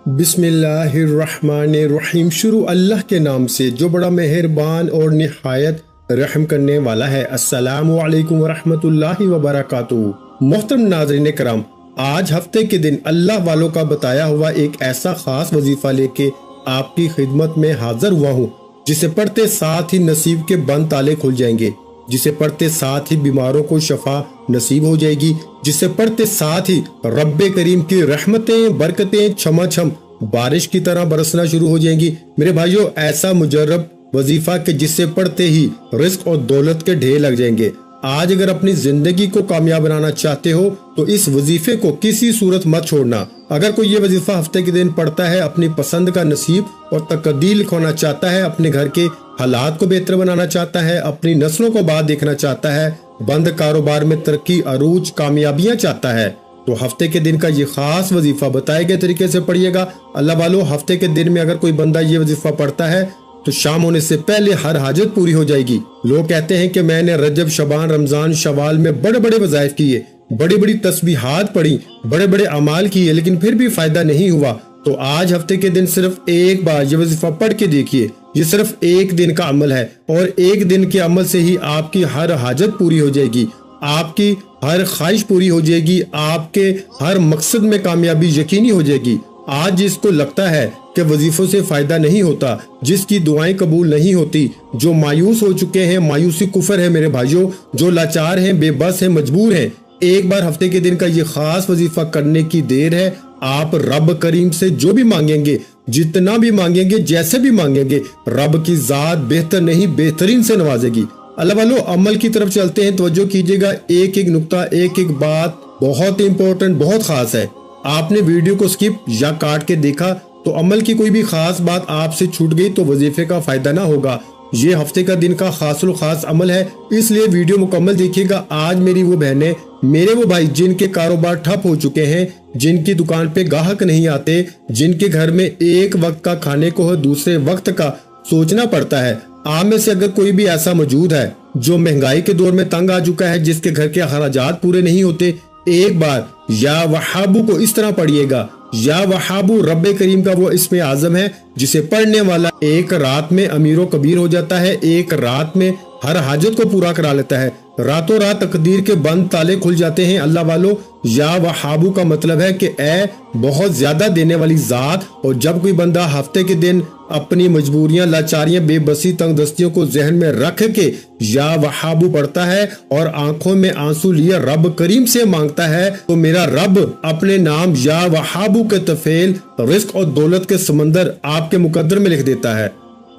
बिस्मिल्लाहिर्रहमानिर्रहीम। शुरू अल्लाह के नाम से जो बड़ा मेहरबान और निहायत रहम करने वाला है। अस्सलामु अलैकुम वरहमतुल्लाहि वबरकातुहू। मोहतरम नाज़रीन कराम, आज हफ्ते के दिन अल्लाह वालों का बताया हुआ एक ऐसा खास वजीफा लेके आपकी खिदमत में हाजिर हुआ हूँ, जिसे पढ़ते साथ ही नसीब के बंद ताले खुल जाएंगे, जिसे पढ़ते साथ ही बीमारों को शफा नसीब हो जाएगी, जिसे पढ़ते साथ ही रब्बे करीम की रहमतें बरकतें छमाछम बारिश की तरह बरसना शुरू हो जाएंगी। मेरे भाइयों, ऐसा मुजर्रब वजीफा के जिससे पढ़ते ही रिस्क और दौलत के ढेर लग जाएंगे। आज अगर अपनी जिंदगी को कामयाब बनाना चाहते हो तो इस वजीफे को किसी सूरत मत छोड़ना। अगर कोई ये वजीफा हफ्ते के दिन पढ़ता है, अपनी पसंद का नसीब और तकदीर लिखवाना चाहता है, अपने घर के हालात को बेहतर बनाना चाहता है, अपनी नस्लों को बाद देखना चाहता है, बंद कारोबार में तरक्की अरूज कामयाबियां चाहता है, तो हफ्ते के दिन का ये खास वजीफा बताए गए तरीके से पढ़िएगा। अल्लाह वालों, हफ्ते के दिन में अगर कोई बंदा ये वजीफा पढ़ता है तो शाम होने से पहले हर हाजत पूरी हो जाएगी। लोग कहते हैं कि मैंने रजब, शबान, रमजान, शवाल में बड़े बड़े वज़ाइफ किए, बड़ी बड़ी तस्बीहात पढ़ी, बड़े बड़े अमाल किए, लेकिन फिर भी फायदा नहीं हुआ। तो आज हफ्ते के दिन सिर्फ एक बार ये वजीफा पढ़ के देखिए। ये सिर्फ एक दिन का अमल है और एक दिन के अमल से ही आपकी हर हाजत पूरी हो जाएगी, आपकी हर ख्वाहिश पूरी हो जाएगी, आपके हर मकसद में कामयाबी यकीनी हो जाएगी। आज जिसको लगता है कि वजीफों से फायदा नहीं होता, जिसकी दुआएं कबूल नहीं होती, जो मायूस हो चुके हैं, मायूसी कुफर है मेरे भाइयों, जो लाचार हैं, बेबस हैं, मजबूर हैं, एक बार हफ्ते के दिन का ये खास वजीफा करने की देर है। आप रब करीम से जो भी मांगेंगे, जितना भी मांगेंगे, जैसे भी मांगेंगे, रब की जात बेहतर नहीं बेहतरीन से नवाजेगी। अल्लाह वालों, अमल की तरफ चलते हैं। तवज्जो कीजिएगा, एक एक नुक्ता, एक एक बात बहुत इंपॉर्टेंट, बहुत खास है। आपने वीडियो को स्किप या काट के देखा तो अमल की कोई भी खास बात आपसे छूट गई तो वजीफे का फायदा ना होगा। ये हफ्ते का दिन का खासुल खास अमल है, इसलिए वीडियो मुकम्मल देखिएगा। आज मेरी वो बहनें, मेरे वो भाई जिनके कारोबार ठप हो चुके हैं, जिनकी दुकान पे ग्राहक नहीं आते, जिनके घर में एक वक्त का खाने को दूसरे वक्त का सोचना पड़ता है, आप में से अगर कोई भी ऐसा मौजूद है जो महंगाई के दौर में तंग आ चुका है, जिसके घर के खर्चात पूरे नहीं होते, एक बार या वहाबू को इस तरह पढ़िएगा। या वहाबू रब्बे करीम का वो इसमें आजम है, जिसे पढ़ने वाला एक रात में अमीरो कबीर हो जाता है, एक रात में हर हाजत को पूरा करा लेता है, रातों रात तकदीर के बंद ताले खुल जाते हैं। अल्लाह वालों, या वहाबू का मतलब है कि ए बहुत ज्यादा देने वाली जात। और जब कोई बंदा हफ्ते के दिन अपनी मजबूरियां, लाचारियां, बेबसी, तंगदस्तियों को जहन में रख के या वहाबू पढ़ता है और आंखों में आंसू लिए रब करीम से मांगता है, तो मेरा रब अपने नाम या वहाबू के तफेल रिस्क और दौलत के समंदर आपके मुकद्दर में लिख देता है।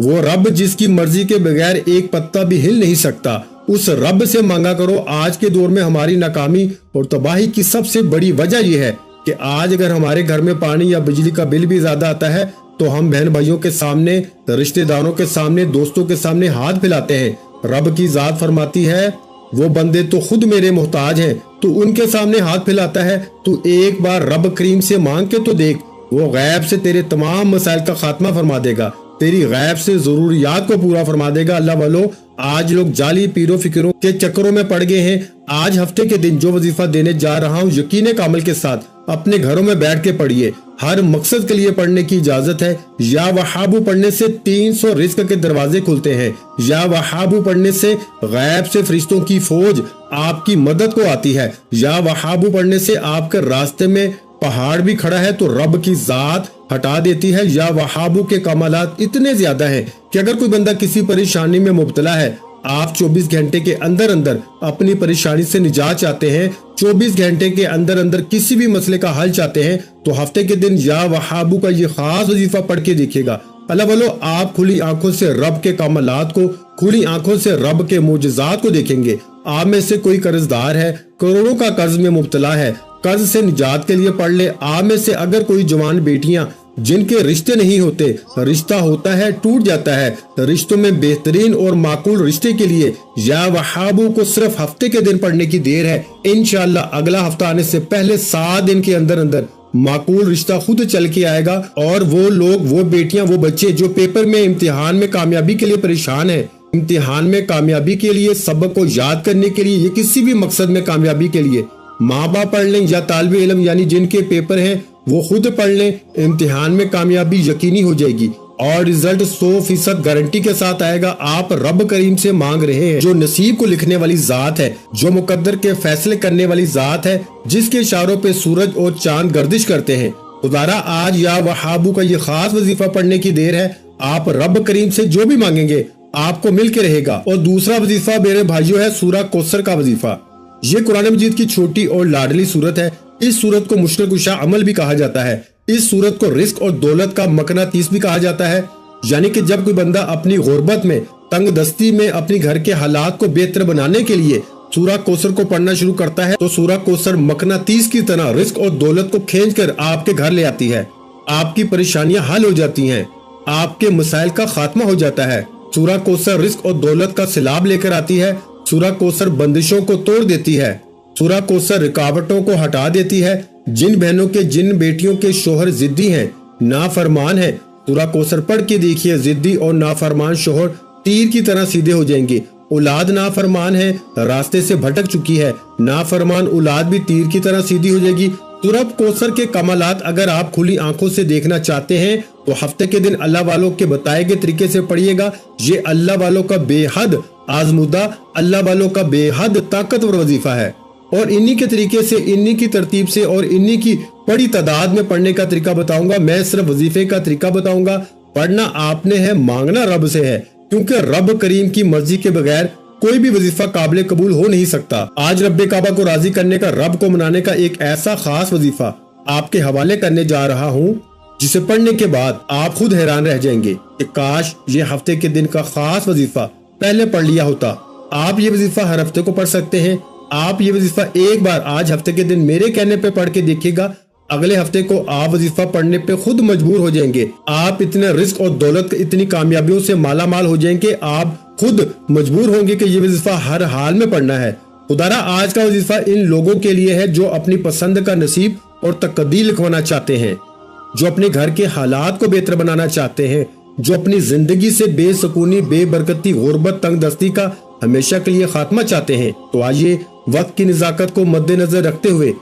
वो रब जिसकी मर्जी के बगैर एक पत्ता भी हिल नहीं सकता, उस रब से मांगा करो। आज के दौर में हमारी नाकामी और तबाही की सबसे बड़ी वजह यह है कि आज अगर हमारे घर में पानी या बिजली का बिल भी ज्यादा आता है तो हम बहन भाइयों के सामने, रिश्तेदारों के सामने, दोस्तों के सामने हाथ फैलाते हैं। रब की जात फरमाती है, वो बंदे तो खुद मेरे मोहताज हैं, तो उनके सामने हाथ फैलाता है। तू एक बार रब करीम से मांग के तो देख, वो गैब से तेरे तमाम मसाइल का खात्मा फरमा देगा, तेरी गैब से जरूरियात को पूरा फरमा देगा। अल्लाह वालों, आज लोग जाली पीरो फिक्रों के चक्करों में पड़ गए हैं। आज हफ्ते के दिन जो वजीफा देने जा रहा हूँ, यकीन कामिल के साथ अपने घरों में बैठ के पढ़िए। हर मकसद के लिए पढ़ने की इजाजत है। या वहाबू पढ़ने से 300 रिस्क के दरवाजे खुलते हैं। या वहाबू पढ़ने से गैब से फरिश्तों की फौज आपकी मदद को आती है। या वहाबू पढ़ने से आपके रास्ते में पहाड़ भी खड़ा है तो रब की जात हटा देती है। या वहाबू के कमालात इतने ज्यादा हैं कि अगर कोई बंदा किसी परेशानी में मुब्तला है, आप 24 घंटे के अंदर अंदर अपनी परेशानी से निजात चाहते हैं, 24 घंटे के अंदर अंदर किसी भी मसले का हल चाहते हैं, तो हफ्ते के दिन या वहाबू का ये खास वजीफा पढ़ के देखिएगा। अल्लाह वालों, आप खुली आंखों से रब के कमालात को, खुली आंखों से रब के मोजज़ात को देखेंगे। आप में से कोई कर्जदार है, करोड़ों का कर्ज में मुब्तला है, कर्ज से निजात के लिए पढ़ ले। आप में से अगर कोई जवान बेटियां जिनके रिश्ते नहीं होते, रिश्ता होता है टूट जाता है, रिश्तों में बेहतरीन और माकूल रिश्ते के लिए या वहाबू को सिर्फ हफ्ते के दिन पढ़ने की देर है। इंशाअल्लाह अगला हफ्ता आने से पहले 7 दिन के अंदर अंदर माकूल रिश्ता खुद चल के आएगा। और वो लोग, वो बेटियां, वो बच्चे जो पेपर में, इम्तिहान में कामयाबी के लिए परेशान है, इम्तिहान में कामयाबी के लिए, सबक को याद करने के लिए, ये किसी भी मकसद में कामयाबी के लिए माँ बाप पढ़ लें या तालिब इल्म यानी जिनके पेपर हैं वो खुद पढ़ लें, इम्तिहान में कामयाबी यकीनी हो जाएगी और रिजल्ट 100% गारंटी के साथ आएगा। आप रब करीम से मांग रहे हैं जो नसीब को लिखने वाली जात है, जो मुकद्दर के फैसले करने वाली जात है, जिसके इशारों पे सूरज और चांद गर्दिश करते हैं। खुदारा आज या वहाबू का ये खास वजीफा पढ़ने की देर है। आप रब करीम से जो भी मांगेंगे आपको मिल के रहेगा। और दूसरा वजीफा मेरे भाइयों है सूरह कौसर का वजीफा। ये कुरान मजीद की छोटी और लाडली सूरत है। इस सूरत को मुश्किल कुशा अमल भी कहा जाता है। इस सूरत को रिस्क और दौलत का मकनातीस भी कहा जाता है। यानी कि जब कोई बंदा अपनी गुर्बत में, तंग दस्ती में अपने घर के हालात को बेहतर बनाने के लिए सूरह कौसर को पढ़ना शुरू करता है तो सूरह कौसर मकनातीस की तरह रिस्क और दौलत को खींचकर आपके घर ले आती है। आपकी परेशानियां हल हो जाती हैं, आपके मसाइल का खात्मा हो जाता है। सूरह कौसर रिस्क और दौलत का सैलाब लेकर आती है। सूरह कौसर बंदिशों को तोड़ देती है। सूरह कौसर रुकावटों को हटा देती है। जिन बहनों के, जिन बेटियों के शोहर जिद्दी हैं, नाफरमान है, सूरह कौसर पढ़ के देखिए, जिद्दी और नाफरमान शोहर तीर की तरह सीधे हो जाएंगे। औलाद नाफरमान है, रास्ते से भटक चुकी है, नाफरमान औलाद भी तीर की तरह सीधी हो जाएगी। सूरह कौसर के कमालात अगर आप खुली आंखों से देखना चाहते हैं तो हफ्ते के दिन अल्लाह वालों के बताए गए तरीके से पढ़िएगा। ये अल्लाह वालों का बेहद आजमुदा, अल्लाह वालों का बेहद ताकतवर वजीफा है और इन्हीं के तरीके से, इन्हीं की तरतीब से और इन्हीं की बड़ी तादाद में पढ़ने का तरीका बताऊंगा। मैं सिर्फ वजीफे का तरीका बताऊंगा। पढ़ना आपने है, मांगना रब से है, क्योंकि रब करीम की मर्जी के बगैर कोई भी वजीफा काबिल कबूल हो नहीं सकता। आज रब्बे काबा को राजी करने का, रब को मनाने का एक ऐसा खास वजीफा आपके हवाले करने जा रहा हूँ जिसे पढ़ने के बाद आप खुद हैरान रह जाएंगे कि काश ये हफ्ते के दिन का खास वजीफा पहले पढ़ लिया होता। आप ये वजीफा हर हफ्ते को पढ़ सकते हैं। आप ये वजीफा एक बार आज हफ्ते के दिन मेरे कहने पे पढ़ के देखिएगा, अगले हफ्ते को आप वजीफा पढ़ने पे खुद मजबूर हो जाएंगे। आप इतने रिस्क और दौलत, इतनी कामयाबियों से माला माल हो जाएंगे, आप खुद मजबूर होंगे कि ये वजीफा हर हाल में पढ़ना है। खुदारा आज का वजीफा इन लोगों के लिए है जो अपनी पसंद का नसीब और तकदीर लिखवाना चाहते हैं, जो अपने घर के हालात को बेहतर बनाना चाहते हैं, जो अपनी जिंदगी से बेसुकूनी, बेबरकती, गुर्बत, तंग दस्ती का हमेशा के लिए खात्मा चाहते हैं। तो आइए वक्त की नजाकत को मद्देनजर रखते हुए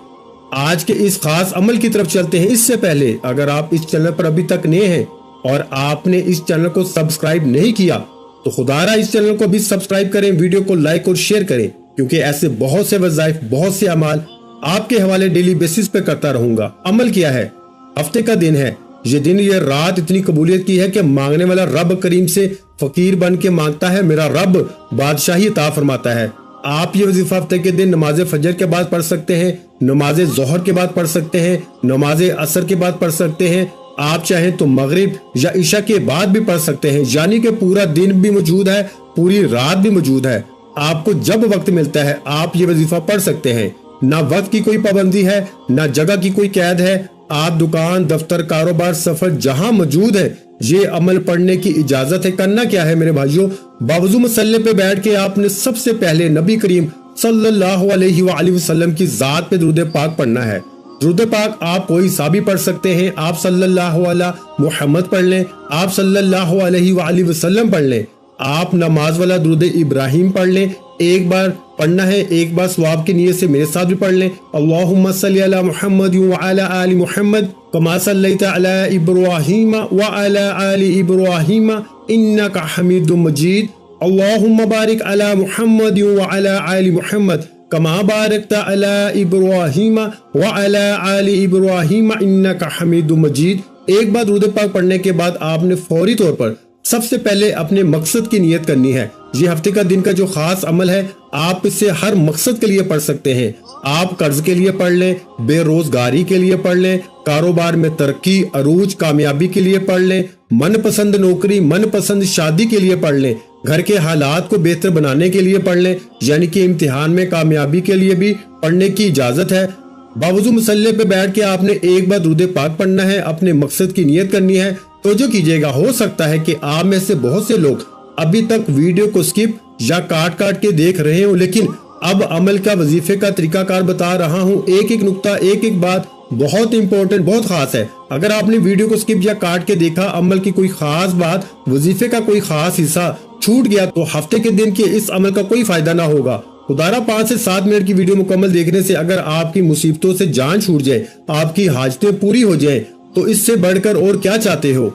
आज के इस खास अमल की तरफ चलते हैं। इससे पहले अगर आप इस चैनल पर अभी तक नए हैं और आपने इस चैनल को सब्सक्राइब नहीं किया तो खुदारा इस चैनल को भी सब्सक्राइब करें, वीडियो को लाइक और शेयर करें, क्योंकि ऐसे बहुत से वज़ाइफ, बहुत से अमाल आपके हवाले डेली बेसिस पे करता रहूंगा। अमल किया है, हफ्ते का दिन है, ये दिन, ये रात इतनी कबूलियत की है कि मांगने वाला रब करीम से फकीर बन के मांगता है, मेरा रब बादशाही अता फरमाता है। आप ये वजीफा हफ्ते के दिन नमाज फजर के बाद पढ़ सकते हैं, नमाज जोहर के बाद पढ़ सकते हैं, नमाज असर के बाद पढ़ सकते हैं, आप चाहें तो मगरिब या इशा के बाद भी पढ़ सकते हैं। यानी कि पूरा दिन भी मौजूद है, पूरी रात भी मौजूद है। आपको जब वक्त मिलता है आप ये वजीफा पढ़ सकते हैं। ना वक्त की कोई पाबंदी है, ना जगह की कोई कैद है। आप दुकान, दफ्तर, कारोबार, सफर जहां मौजूद है, ये अमल पढ़ने की इजाजत है। करना क्या है मेरे भाइयों, बावजू मसल्ले पे बैठ के आपने सबसे पहले नबी करीम सल्लल्लाहु अलैहि वसल्लम की जात पे दुरूद पाक पढ़ना है। दुरूद पाक आप कोई सा भी पढ़ सकते हैं। आप सल्लल्लाहु अला मुहम्मद पढ़ लें, आप सल्लल्लाहु अलैहि वसल्लम पढ़ लें, आप नमाज वाला दुरूद इब्राहिम पढ़ लें। एक बार पढ़ना है, एक बार सवाब की नियत से मेरे साथ भी पढ़ लें। अल्लाहुम्मा सल्ली अला मुहम्मद व अला आलि मुहम्मद कमा सल्लैता अला इब्राहीम व अला आलि इब्राहीम इन्नका हमीदुम मजीद। अल्लाहुम्मा बारिक अला मुहम्मद व अला आलि मुहम्मद कमा बारकता अला इब्राहीम व अला आलि इब्राहीम इन्नका हमीदुम मजीद। एक बार दुरूद पाक पढ़ने के बाद आपने फौरी तौर पर सबसे पहले अपने मकसद की नियत करनी है। ये हफ्ते का दिन का जो खास अमल है, आप इसे हर मकसद के लिए पढ़ सकते हैं। आप कर्ज के लिए पढ़ लें, बेरोजगारी के लिए पढ़ लें, कारोबार में तरक्की, अरूज, कामयाबी के लिए पढ़ लें, मनपसंद नौकरी, मनपसंद शादी के लिए पढ़ लें, घर के हालात को बेहतर बनाने के लिए पढ़ लें, यानी कि इम्तिहान में कामयाबी के लिए भी पढ़ने की इजाजत है। बावजू मसल्ले पे बैठ के आपने एक बार दुरूद पाक पढ़ना है, अपने मकसद की नियत करनी है। तो जो कीजिएगा, हो सकता है कि आप में से बहुत से लोग अभी तक वीडियो को स्किप या काट काट के देख रहे हो, लेकिन अब अमल का वजीफे का तरीकाकार बता रहा हूँ। एक एक नुक्ता, एक एक बात बहुत इंपॉर्टेंट, बहुत खास है। अगर आपने वीडियो को स्किप या काट के देखा, अमल की कोई खास बात, वजीफे का कोई खास हिस्सा छूट गया तो हफ्ते के दिन के इस अमल का कोई फायदा ना होगा। خدارا 5 سے 7 منٹ کی ویڈیو مکمل دیکھنے سے اگر آپ کی مصیبتوں سے جان چھوٹ جائے، آپ کی حاجتیں پوری ہو جائیں، تو اس سے بڑھ کر اور کیا چاہتے ہو؟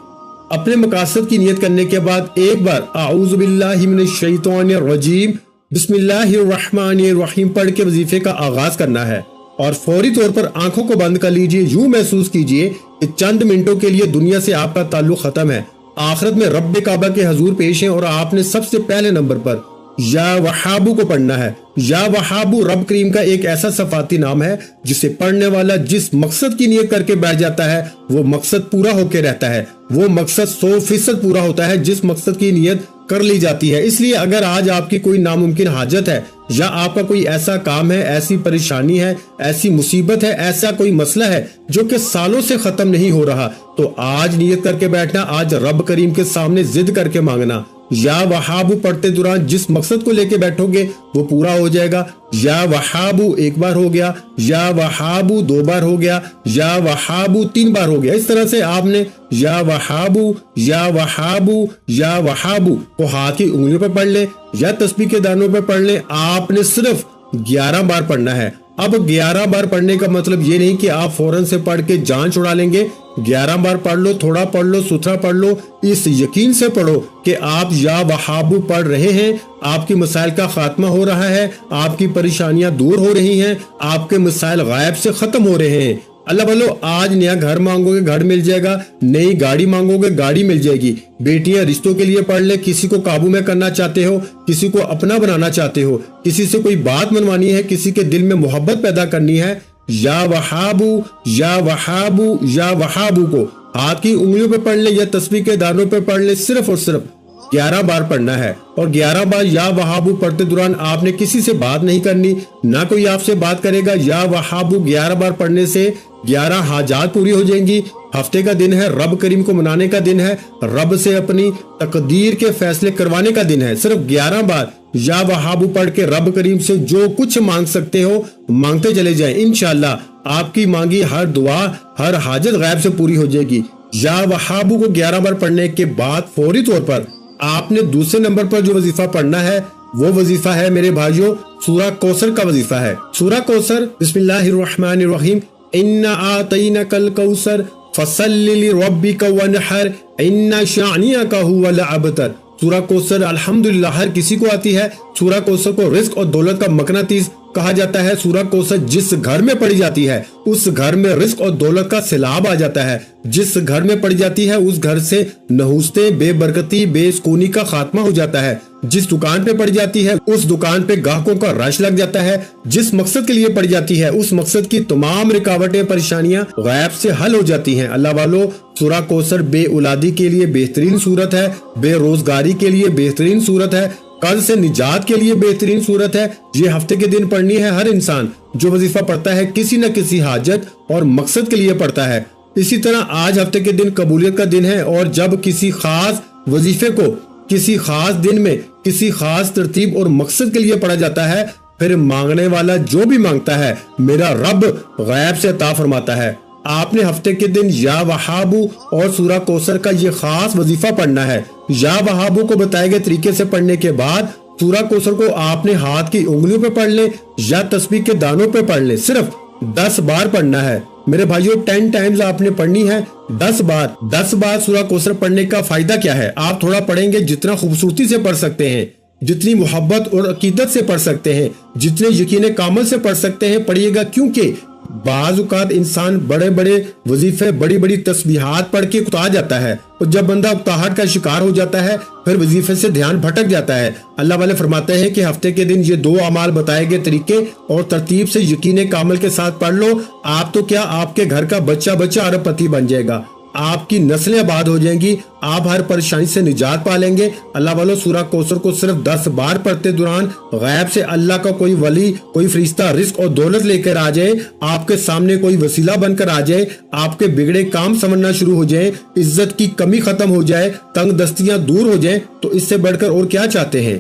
اپنے مقاصد کی نیت کرنے کے بعد ایک بار اعوذ باللہ من الشیطان الرجیم بسم اللہ الرحمن الرحیم پڑھ کے وظیفے کا آغاز کرنا ہے، اور فوری طور پر آنکھوں کو بند کر لیجئے۔ یوں محسوس کیجئے کہ چند منٹوں کے لیے دنیا سے آپ کا تعلق ختم ہے، آخرت میں رب کعبہ کے حضور پیش ہیں، اور آپ نے سب سے پہلے نمبر پر یا وہابو کو پڑھنا ہے۔ یا وہابو رب کریم کا ایک ایسا صفاتی نام ہے جسے پڑھنے والا جس مقصد کی نیت کر کے بیٹھ جاتا ہے وہ مقصد پورا ہو کے رہتا ہے، وہ مقصد 100% پورا ہوتا ہے جس مقصد کی نیت کر لی جاتی ہے۔ اس لیے اگر آج آپ کی کوئی ناممکن حاجت ہے، یا آپ کا کوئی ایسا کام ہے، ایسی پریشانی ہے، ایسی مصیبت ہے، ایسا کوئی مسئلہ ہے جو کہ سالوں سے ختم نہیں ہو رہا، تو آج نیت کر کے بیٹھنا، آج رب کریم کے سامنے ضد کر کے مانگنا۔ یا وہابو پڑھتے دوران جس مقصد کو لے کے بیٹھو گے وہ پورا ہو جائے گا۔ یا وہابو ایک بار ہو گیا، یا وہابو 2 بار ہو گیا، یا وہابو 3 بار ہو گیا۔ اس طرح سے آپ نے یا وہابو یا وہابو یا وہابو کو ہاتھ کی انگلیوں پہ پڑھ لے یا تسبیح کے دانوں پہ پڑھ لے۔ آپ نے صرف 11 بار پڑھنا ہے۔ اب 11 بار پڑھنے کا مطلب یہ نہیں کہ آپ فوراً سے پڑھ کے جان چھڑا لیں گے۔ 11 بار پڑھ لو، تھوڑا پڑھ لو، ستھرا پڑھ لو، اس یقین سے پڑھو کہ آپ یا وہابو پڑھ رہے ہیں، آپ کی مسائل کا خاتمہ ہو رہا ہے، آپ کی پریشانیاں دور ہو رہی ہیں، آپ کے مسائل غائب سے ختم ہو رہے ہیں۔ اللہ بولو، آج نیا گھر مانگو گے گھر مل جائے گا، نئی گاڑی مانگو گے گاڑی مل جائے گی۔ بیٹیاں رشتوں کے لیے پڑھ لے، کسی کو قابو میں کرنا چاہتے ہو، کسی کو اپنا بنانا چاہتے ہو، کسی سے کوئی بات منوانی ہے، کسی کے دل میں محبت پیدا کرنی ہے، یا وہابو یا وہابو یا وہابو کو ہاتھ کی انگلیوں پہ پڑھ لے یا تسبیح کے دانوں پہ پڑھ لے، صرف اور صرف 11 بار پڑھنا ہے۔ اور 11 بار یا وہابو پڑھتے دوران آپ نے کسی سے بات نہیں کرنی، نہ کوئی آپ سے بات کرے گا۔ یا وہابو 11 بار پڑھنے سے 11 حاجات پوری ہو جائیں گی۔ ہفتے کا دن ہے، رب کریم کو منانے کا دن ہے، رب سے اپنی تقدیر کے فیصلے کروانے کا دن ہے۔ صرف 11 بار یا وہابو پڑھ کے رب کریم سے جو کچھ مانگ سکتے ہو مانگتے چلے جائیں، انشاءاللہ آپ کی مانگی ہر دعا، ہر حاجت غیب سے پوری ہو جائے گی۔ یا وہابو کو 11 بار پڑھنے کے بعد فوری طور پر آپ نے دوسرے نمبر پر جو وظیفہ پڑھنا ہے وہ وظیفہ ہے میرے بھائیوں سورہ کوثر کا وظیفہ ہے۔ سورہ کوثر بسم اللہ الرحمن الرحیم اِنَّا آتَيْنَكَ الْكَوْثَرَ فَصَلِّ لِرَبِّكَ وَانْحَرْ إِنَّ شَانِئَكَ هُوَ الْأَبْتَرُ۔ سورہ کوثر الحمدللہ ہر کسی کو آتی ہے۔ سورہ کوثر کو رزق اور دولت کا مقناطیس کہا جاتا ہے۔ سورہ کوثر جس گھر میں پڑھی جاتی ہے اس گھر میں رزق اور دولت کا سیلاب آ جاتا ہے۔ جس گھر میں پڑھی جاتی ہے اس گھر سے نحوستیں، بے برکتی، بے سکونی کا خاتمہ ہو جاتا ہے۔ جس دکان پہ پڑھی جاتی ہے اس دکان پہ گاہکوں کا رش لگ جاتا ہے۔ جس مقصد کے لیے پڑھی جاتی ہے اس مقصد کی تمام رکاوٹیں، پریشانیاں غیب سے حل ہو جاتی ہیں۔ اللہ والو، سورہ کوثر بے اولادی کے لیے بہترین صورت ہے، بے روزگاری کے لیے بہترین صورت ہے، قرض سے نجات کے لیے بہترین صورت ہے۔ یہ ہفتے کے دن پڑھنی ہے۔ ہر انسان جو وظیفہ پڑھتا ہے کسی نہ کسی حاجت اور مقصد کے لیے پڑھتا ہے۔ اسی طرح آج ہفتے کے دن قبولیت کا دن ہے، اور جب کسی خاص وظیفے کو کسی خاص دن میں کسی خاص ترتیب اور مقصد کے لیے پڑھا جاتا ہے، پھر مانگنے والا جو بھی مانگتا ہے میرا رب غیب سے عطا فرماتا ہے۔ آپ نے ہفتے کے دن یا وہابو اور سورہ کوثر کا یہ خاص وظیفہ پڑھنا ہے۔ یا وہابو کو بتائے گئے طریقے سے پڑھنے کے بعد سورہ کوثر کو آپ نے ہاتھ کی انگلیوں پہ پڑھ لے یا تسبیح کے دانوں پہ پڑھ لے، صرف 10 بار پڑھنا ہے میرے بھائیوں۔ 10 ٹائمز آپ نے پڑھنی ہے، 10 بار۔ 10 بار سورہ کوثر پڑھنے کا فائدہ کیا ہے؟ آپ تھوڑا پڑھیں گے، جتنا خوبصورتی سے پڑھ سکتے ہیں، جتنی محبت اور عقیدت سے پڑھ سکتے ہیں، جتنے یقین کامل سے پڑھ سکتے ہیں پڑھیے گا، کیونکہ بعض اوقات انسان بڑے بڑے وظیفے، بڑی بڑی تسبیحات پڑھ کے اکتا جاتا ہے، اور جب بندہ اکتاہٹ کا شکار ہو جاتا ہے پھر وظیفے سے دھیان بھٹک جاتا ہے۔ اللہ والے فرماتے ہیں کہ ہفتے کے دن یہ 2 اعمال بتائے گئے طریقے اور ترتیب سے یقین کامل کے ساتھ پڑھ لو، آپ تو کیا آپ کے گھر کا بچہ ارب پتی بن جائے گا، آپ کی نسلیں آباد ہو جائیں گی، آپ ہر پریشانی سے نجات پا لیں گے۔ اللہ والو، سورہ کوثر کو صرف 10 بار پڑھتے دوران غیب سے اللہ کا کوئی ولی، کوئی فرشتہ رزق اور دولت لے کر آ جائے، آپ کے سامنے کوئی وسیلہ بن کر آ جائے، آپ کے بگڑے کام سمجھنا شروع ہو جائیں، عزت کی کمی ختم ہو جائے، تنگ دستیاں دور ہو جائیں، تو اس سے بڑھ کر اور کیا چاہتے ہیں؟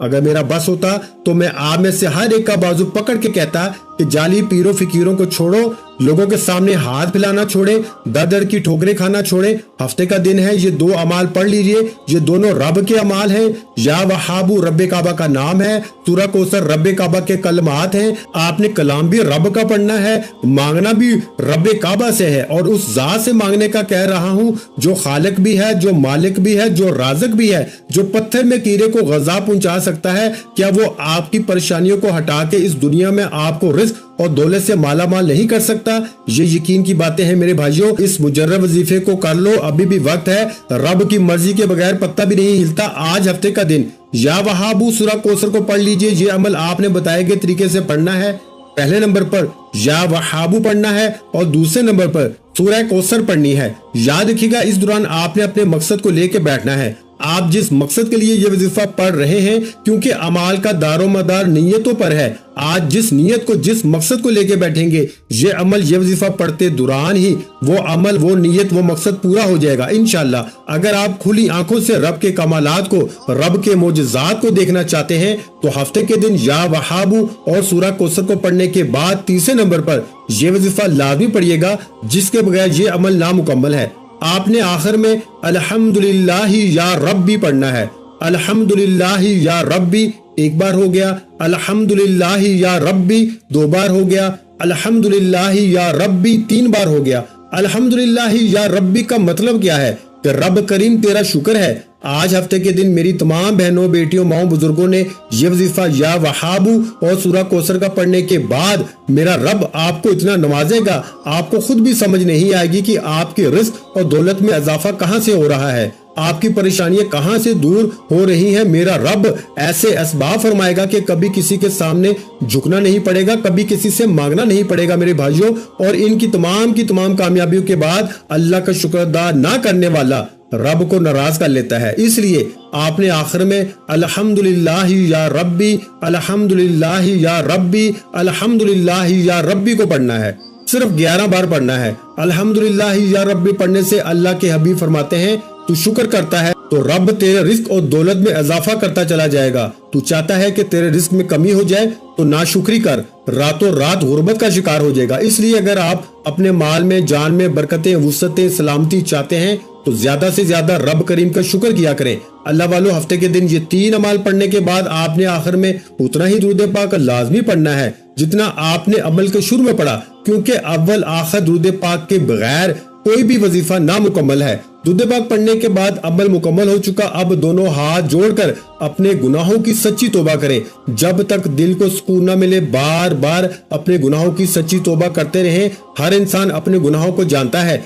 اگر میرا بس ہوتا تو میں آپ میں سے ہر ایک کا بازو پکڑ کے کہتا कि जाली पीरों फिकीरों को छोड़ो, लोगों के सामने हाथ फैलाना छोड़े, दर दर की ठोकरें खाना छोड़े। हफ्ते का दिन है, ये 2 अमाल पढ़ लीजिए, ये दोनों रब के अमाल हैं। या वहाबू रब्बे काबा का नाम है, सूरह कौसर रब्बे काबा के कलमात हैं। आपने कलाम भी रब का पढ़ना है, मांगना भी रब्बे काबा से है और उस जात से मांगने का कह रहा हूँ जो खालिक भी है, जो मालिक भी है, जो राज़िक भी है, जो पत्थर में कीड़े को गज़ा पहुंचा सकता है। क्या वो आपकी परेशानियों को हटा के इस दुनिया में आपको रिज़्क और दौलत से माला माल नहीं कर सकता? ये यकीन की बातें हैं मेरे भाइयों। इस मुजर्रब वजीफे को कर लो, अभी भी वक्त है। रब की मर्जी के बगैर पत्ता भी नहीं हिलता। आज हफ्ते का दिन या वहाबू सूरह कौसर को पढ़ लीजिए। ये अमल आपने बताए गए तरीके से पढ़ना है। पहले नंबर पर या वहाबू पढ़ना है और दूसरे नंबर पर सूरह कौसर पढ़नी है। याद रखिएगा, इस दौरान आपने अपने मकसद को लेके बैठना है। आप जिस मकसद के लिए ये वजीफा पढ़ रहे हैं, क्योंकि अमाल का दारो मदार नीयतों पर है। आज जिस नीयत को, जिस मकसद को लेके बैठेंगे, ये अमल, ये वजीफा पढ़ते दौरान ही वो अमल, वो नीयत, वो मकसद पूरा हो जाएगा इंशाल्लाह। अगर आप खुली आंखों से रब के कमालात को, रब के मोजज़ात को देखना चाहते हैं तो हफ्ते के दिन या वहाबू और सूरह कौसर को पढ़ने के बाद तीसरे नंबर पर यह वजीफा लाजमी पढ़िएगा, जिसके बगैर ये अमल नामुकम्मल है। आपने आखिर में अल्हम्दुलिल्लाह या रब्बी पढ़ना है। अल्हम्दुलिल्लाह या रब्बी एक बार हो गया, अल्हम्दुलिल्लाह या रब्बी 2 बार हो गया, अल्हम्दुलिल्लाह या रब्बी 3 बार हो गया। अल्हम्दुलिल्लाह या रब्बी का मतलब क्या है कि रब करीम तेरा शुक्र है। आज हफ्ते के दिन मेरी तमाम बहनों, बेटियों, माओ, बुजुर्गों ने ये वजीफा या वहाबू और सूरह कौसर का पढ़ने के बाद मेरा रब आपको इतना नवाजेगा, आपको खुद भी समझ नहीं आएगी कि आपके रिज़्क और दौलत में इजाफा कहाँ से हो रहा है, आपकी परेशानियां कहां से दूर हो रही हैं। मेरा रब ऐसे असबाब फरमाएगा कि कभी किसी के सामने झुकना नहीं पड़ेगा, कभी किसी से मांगना नहीं पड़ेगा मेरे भाइयों। और इनकी तमाम कामयाबियों के बाद अल्लाह का शुक्र अदा ना करने वाला रब को नाराज कर लेता है। इसलिए आपने आखिर में अल्हम्दुलिल्लाह या रब्बी, अल्हम्दुलिल्लाह या रब्बी, अल्हम्दुलिल्लाह या रब्बी को पढ़ना है। सिर्फ 11 बार पढ़ना है। अल्हम्दुलिल्लाह या रब्बी पढ़ने से अल्लाह के हबीब फरमाते हैं, तू शुक्र करता है तो रब तेरे रिस्क और दौलत में इजाफा करता चला जाएगा। तू चाहता है कि तेरे रिस्क में कमी हो जाए तो नाशुक्री कर, रातों रात गुर्बत का शिकार हो जाएगा। इसलिए अगर आप अपने माल में, जान में बरकतें, वुसअतें, सलामती चाहते हैं तो ज्यादा से ज्यादा रब करीम का शुक्र किया करें। अल्लाह वालों, हफ्ते के दिन ये 3 अमाल पढ़ने के बाद आपने आखिर में उतना ही दुरूद पाक लाजमी पढ़ना है जितना आपने अमल के शुरू में पढ़ा, क्योंकि अव्वल आखिर दुरूद पाक के बगैर कोई भी वजीफा नामुकम्मल है। दुरूद पाक पढ़ने के बाद अमल मुकम्मल हो चुका। अब दोनों हाथ जोड़कर अपने गुनाहों की सच्ची तौबा करें। जब तक दिल को सुकून न मिले बार बार अपने गुनाहों की सच्ची तौबा करते रहें। हर इंसान अपने गुनाहों को जानता है।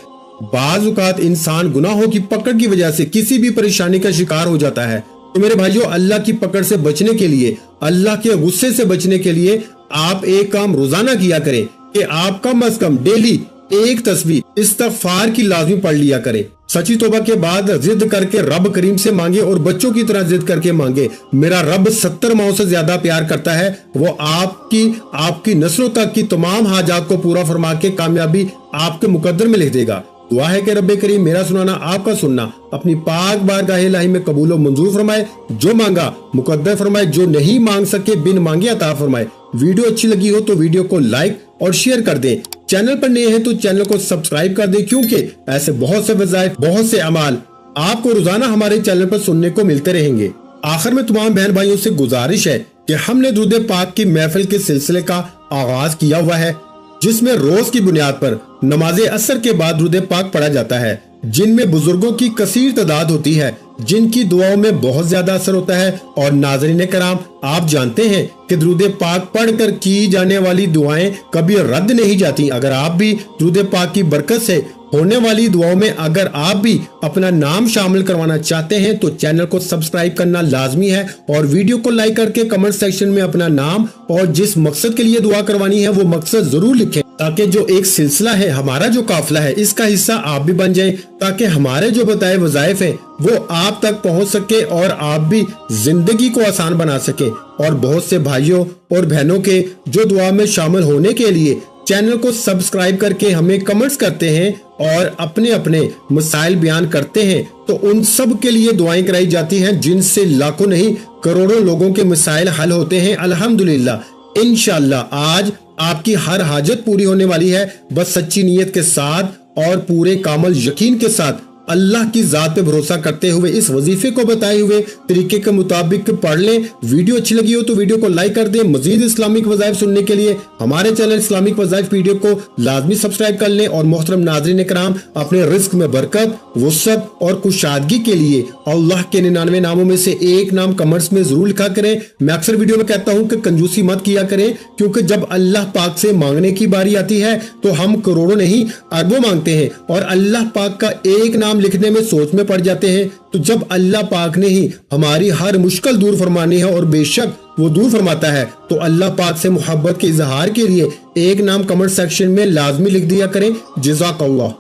बाज़ औक़ात इंसान गुनाहों की पकड़ की वजह से किसी भी परेशानी का शिकार हो जाता है। तो मेरे भाइयों, अल्लाह की पकड़ से बचने के लिए, अल्लाह के गुस्से से बचने के लिए आप एक काम रोजाना किया करें कि आप कम अज कम डेली एक तस्बीह इस्तिग़फ़ार की लाज़मी पढ़ लिया करें। सच्ची तौबा के बाद जिद करके रब करीम से मांगे और बच्चों की तरह जिद करके मांगे। मेरा रब 70 माओं से ज्यादा प्यार करता है। वो आपकी नस्लों तक की तमाम हाजात को पूरा फरमा के कामयाबी आपके मुकद्दर में लिख देगा। दुआ है कि रब्बे करीम मेरा सुनाना, आपका सुनना अपनी पाक बारगाह इलाही में कबूल और मंजूर फरमाए। जो मांगा मुकद्दर फरमाए, जो नहीं मांग सके बिन मांगे अता फरमाए। वीडियो अच्छी लगी हो तो वीडियो को लाइक और शेयर कर दें। चैनल पर नए हैं तो चैनल को सब्सक्राइब कर दें, क्योंकि ऐसे बहुत से वज़ाइफ, बहुत से अमाल आपको रोजाना हमारे चैनल पर सुनने को मिलते रहेंगे। आखिर में तमाम बहन भाइयों से गुजारिश है कि हमने दुरूद पाक की महफिल के सिलसिले का आगाज किया हुआ है, जिसमें रोज की बुनियाद पर नमाज असर के बाद दुरूद पाक पढ़ा जाता है, जिनमें बुजुर्गों की कसीर तादाद होती है, जिनकी दुआओं में बहुत ज्यादा असर होता है। और नाज़रीन कराम, आप जानते हैं कि दुरूद पाक पढ़कर की जाने वाली दुआएं कभी रद्द नहीं जाती। अगर आप भी दुरूद पाक की बरकत से होने वाली दुआओं में अगर आप भी अपना नाम शामिल करवाना चाहते हैं तो चैनल को सब्सक्राइब करना लाजमी है और वीडियो को लाइक करके कमेंट सेक्शन में अपना नाम और जिस मकसद के लिए दुआ करवानी है वो मकसद जरूर लिखें, ताकि जो एक सिलसिला है, हमारा जो काफिला है, इसका हिस्सा आप भी बन जाएं, ताकि हमारे जो बताए वज़ाइफ हैं वो आप तक पहुंच सके और आप भी जिंदगी को आसान बना सके। और बहुत से भाइयों और बहनों के जो दुआ में शामिल होने के लिए चैनल को सब्सक्राइब करके हमें कमेंट्स करते हैं और अपने अपने मसाइल बयान करते हैं, तो उन सब के लिए दुआएं कराई जाती हैं, जिनसे लाखों नहीं करोड़ों लोगों के मसाइल हल होते हैं अल्हम्दुलिल्लाह। इंशाअल्लाह आज آپ کی ہر حاجت پوری ہونے والی ہے، بس سچی نیت کے ساتھ اور پورے کامل یقین کے ساتھ اللہ کی ذات پہ بھروسہ کرتے ہوئے اس وظیفے کو بتائے ہوئے طریقے کے مطابق پڑھ لیں۔ ویڈیو اچھی لگی ہو تو ویڈیو کو لائک کر دیں۔ مزید اسلامک وظائف سننے کے لیے ہمارے چینل اسلامک وظائف ویڈیو کو لازمی سبسکرائب کر لیں، اور محترم ناظرین کرام، اپنے رزق میں برکت، وسعت اور کشادگی کے لیے اللہ کے 99 ناموں میں سے ایک نام کمنٹس میں ضرور لکھا کریں۔ میں اکثر ویڈیو میں کہتا ہوں کہ کنجوسی مت کیا کریں، کیونکہ جب اللہ پاک سے مانگنے کی باری آتی ہے تو ہم کروڑوں نہیں اربوں مانگتے ہیں، اور اللہ پاک کا ایک نام لکھنے میں سوچ میں پڑ جاتے ہیں۔ تو جب اللہ پاک نے ہی ہماری ہر مشکل دور فرمانی ہے، اور بے شک وہ دور فرماتا ہے، تو اللہ پاک سے محبت کے اظہار کے لیے ایک نام کمنٹ سیکشن میں لازمی لکھ دیا کریں۔ جزاک اللہ۔